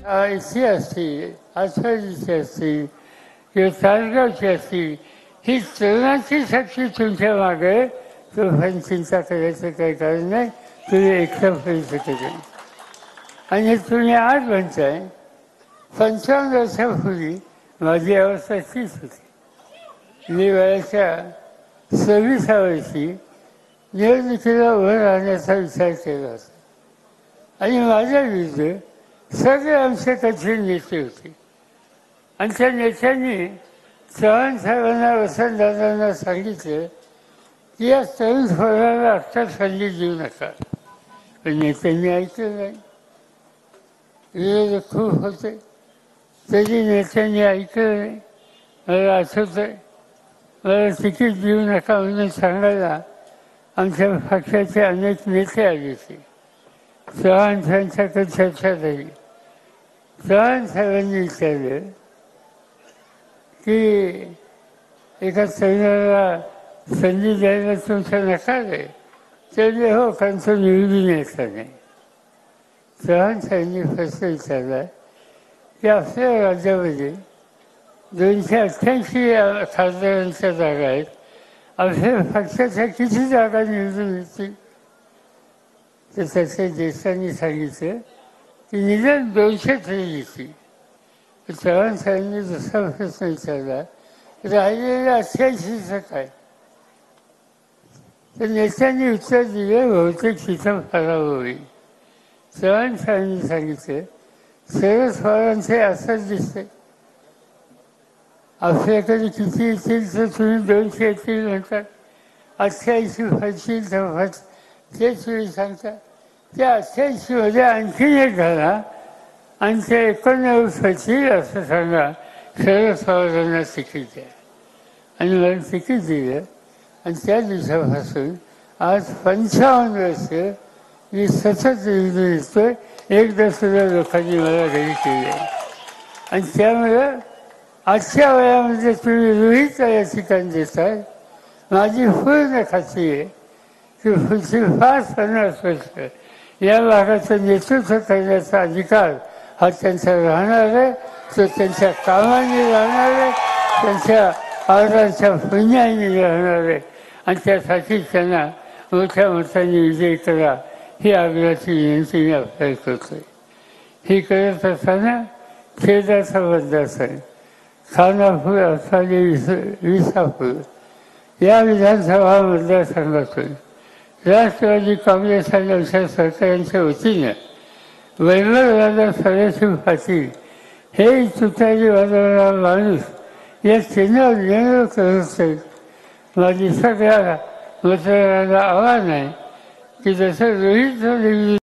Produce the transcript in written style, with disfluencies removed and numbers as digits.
इथे असतील, आसपासची असतील किंवा तासगावची असतील, ही तरुणाची शक्ती तुमच्या मागे, तो पण चिंता करायचं काही कारण नाही, तुम्ही एकटं करू शकत नाही. आणि तुम्ही आज म्हणताय 55 वर्षापूर्वी माझी अवस्था तीच होती. मी वयाच्या 26व्या वर्षी निवडणुकीला उभं राहण्याचा विचार केला होता आणि माझ्या विरुद्ध सगळे आमचे कठीण नेते होते. आणि त्या नेत्यांनी चव्हाण साहेबांना, वसंतदादांना सांगितलं की या तरुण पोराला आत्ता संधी देऊ नका. पण नेत्यांनी ऐकलं नाही. विरोधक खूप होते, तरी नेत्यांनी ऐकलं नाही. मला आठवतंय, मला तिकीट देऊ नका म्हणून सांगायला आमच्या पक्षाचे अनेक नेते आले होते. चव्हाण साहेबांच्याकडे चर्चा झाली. चव्हाण साहेबांनी विचारलं की एका तरुणाला संधी द्यायला तुमचा नकार आहे. त्याने हो, कारण तो निवडून यायचा नाही. चव्हाण साहेबांनी प्रश्न विचारला की आपल्या राज्यामध्ये 288 खासदारांच्या जागा आहेत, आपल्या पक्षाच्या किती जागा निवडून येतील? तर त्याच्या ज्येष्ठांनी सांगितलं की निदान 200 तरी येतील. चव्हाण साहेबांनी दुसरा प्रश्न विचारला, राहिलेल्या 88चं काय? तर नेत्यांनी उत्तर दिलं, बहुतेक तिथं पराभव होईल. चव्हाण साहेबांनी सांगितलं, शरद पवारांचे असंच दिसते, आपल्याकडे किती येतील तर तुम्ही 200 येतील म्हणतात, 88 पडतील तर तेच तुम्ही सांगता. त्या 88मध्ये आणखीन एक घाला आणि ते 89 पडतील असं सांगा, शरद पवारांना तिकीट द्या. आणि मला तिकीट दिलं आणि त्या दिवसापासून आज 55 वर्ष मी सतत निवडून येतोय. एकदा सुद्धा लोकांनी मला घरी केली आहे. आणि त्यामुळं आजच्या वयामध्ये तुम्ही रोहितला या ठिकाणी देताय. माझी पूर्ण खात्री आहे की पुढची 5-50 वर्ष या भागाचं नेतृत्व करण्याचा अधिकार हा त्यांचा राहणार आहे. तो त्यांच्या कामाने राहणार आहे, त्यांच्या आदराच्या पुण्याने राहणार आहे. आणि त्यासाठी त्यांना मोठ्या मताने विजय करा ही आग्रहाची विनंती मी आपल्याला करतोय. ही करत असताना खेदाचा मतदारसंघ खानापूर, असाली, विसापूर या विधानसभा मतदारसंघातून राष्ट्रवादी काँग्रेस आणि आमच्या सरकारांच्या वतीनं वैभवदादा सदाशिव पाटील हे तुतारी वाजवणारा माणूस या चिन्हावर निवडणूक करत माझी सगळ्या मतदारांना आव्हान आहे की जसं रोहित